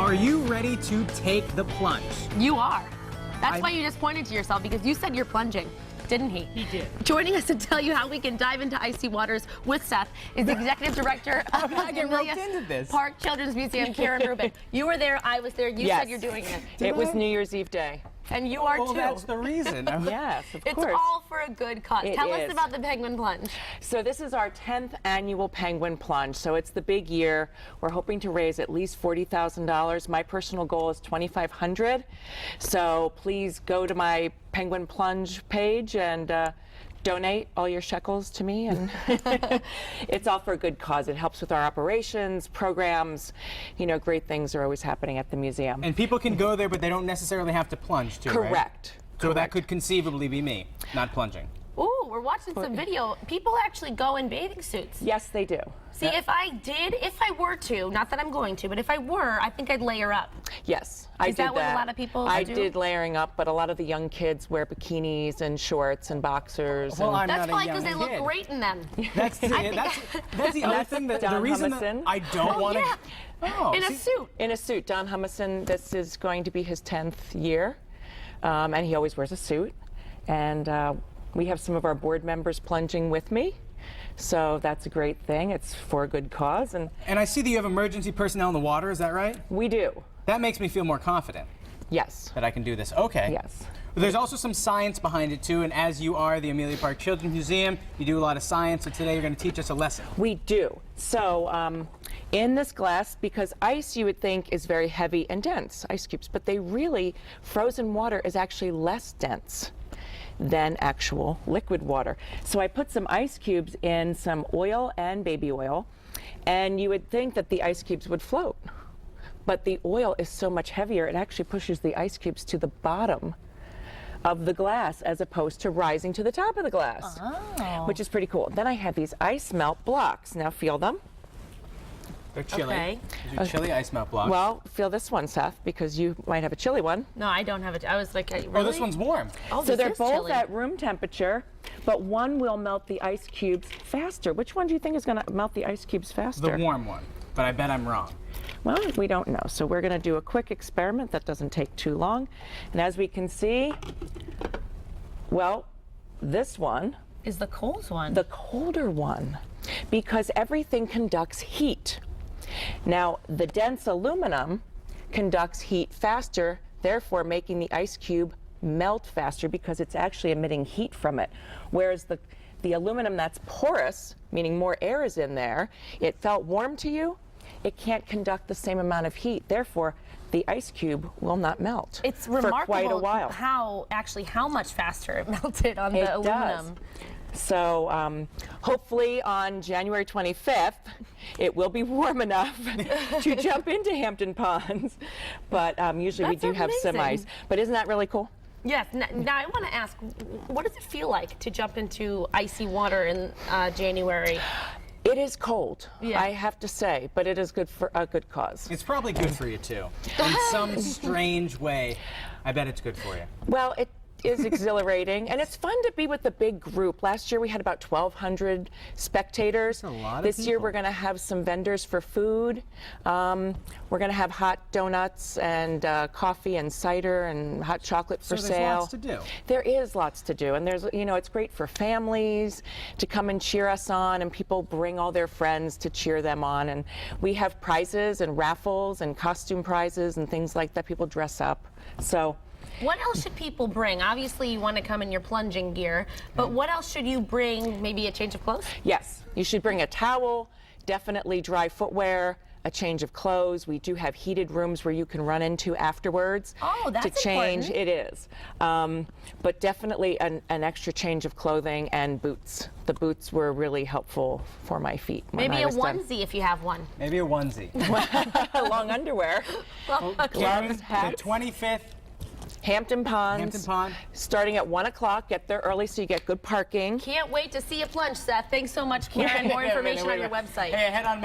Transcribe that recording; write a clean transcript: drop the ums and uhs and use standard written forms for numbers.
Are you ready to take the plunge? You are. That's why you just pointed to yourself, because you said you're plunging, didn't he? He did. Joining us to tell you how we can dive into icy waters with Seth is Executive Director of the I get roped into this? Park Children's Museum, Karen Rubin. You were there, I was there, you said you're doing it. It was New Year's Eve day. And you are Well, too. that's the reason. Yes, of course. It's all for a good cause. Tell us is. about the Penguin Plunge. So this is our 10th annual Penguin Plunge. So it's the big year. We're hoping to raise at least $40,000. My personal goal is $2,500. So please go to my Penguin Plunge page and donate all your shekels to me, and it's all for a good cause. It helps with our operations, programs. You know, great things are always happening at the museum. And people can go there, but they don't necessarily have to plunge too, right? Correct. So that could conceivably be me, not plunging. Ooh, we're watching some video. People actually go in bathing suits. Yes, they do. See, if I were to, not that I'm going to, but if I were, I think I'd layer up. Yes, I did that. Is that what a lot of people I do? did layering up, but a lot of the young kids wear bikinis and shorts and boxers. Well, and I'm That's not a fine, because young they kid. look great in them. That's the other thing. The Don reason that Humison. I don't want to. Yeah. Oh, In a suit. in a suit. Don Humison, this is going to be his 10th year, and he always wears a suit. And we have some of our board members plunging with me. So that's a great thing. It's for a good cause. And And I see that you have emergency personnel in the water. Is that right? we do. That makes me feel more confident Yes. that I can do this. Okay. Yes. There's also some science behind it too, and as you are the Amelia Park Children's Museum, you do a lot of science, so today you're going to teach us a lesson. We do. So in this glass, because ice you would think is very heavy and dense, ice cubes, but frozen water is actually less dense than actual liquid water. So I put some ice cubes in some oil and baby oil, and you would think that the ice cubes would float. But the oil is so much heavier, it actually pushes the ice cubes to the bottom of the glass as opposed to rising to the top of the glass, which is pretty cool. Then I have these ice melt blocks. Now feel them. They're chilly. Okay. These are chilly ice melt blocks. Well, feel this one, Seth, because you might have a chilly one. No, I don't have it. I was like, really? Oh, this one's warm. Oh, So this they're is both chilly. at room temperature, but one will melt the ice cubes faster. Which one do you think is going to melt the ice cubes faster? The warm one, but I bet I'm wrong. Well, we don't know. So we're going to do a quick experiment that doesn't take too long. And as we can see, well, this one, Is the cold one. the colder one, because everything conducts heat. Now, the dense aluminum conducts heat faster, therefore making the ice cube melt faster because it's actually emitting heat from it. Whereas the aluminum that's porous, meaning more air is in there, it felt warm to you, it can't conduct the same amount of heat. Therefore, the ice cube will not melt It's for remarkable quite a while. how much faster it melted on the It aluminum. does. So hopefully on January 25th, it will be warm enough to jump into Hampton Ponds. But usually we That's do have some ice. amazing. But isn't that really cool? Yes. Now I want to ask, what does it feel like to jump into icy water in January? It is cold, Yeah. I have to say, but it is good for a good cause. It's probably good for you too. In some strange way, I bet it's good for you. Well, it is exhilarating, and it's fun to be with a big group. Last year we had about 1,200 spectators. That's a lot of This year people. we're going to have some vendors for food. We're going to have hot donuts and coffee and cider and hot chocolate for So sale. there's lots to do. There is lots to do, and there's, you know, it's great for families to come and cheer us on, and people bring all their friends to cheer them on. And we have prizes and raffles and costume prizes and things like that. People dress up. So. What else should people bring? Obviously, you want to come in your plunging gear, but what else should you bring? Maybe a change of clothes? Yes, you should bring a towel, definitely dry footwear, a change of clothes. We do have heated rooms where you can run into afterwards Oh, that's to change. important. It is. But definitely an extra change of clothing and boots. The boots were really helpful for my feet. When Maybe I a was done. onesie if you have one. Maybe a onesie. Long underwear. Karen, the hats. 25th, Hampton Ponds. Hampton Pond. Starting at 1 o'clock. Get there early so you get good parking. Can't wait to see you plunge, Seth. Thanks so much, Karen. More information on your website. Hey, head on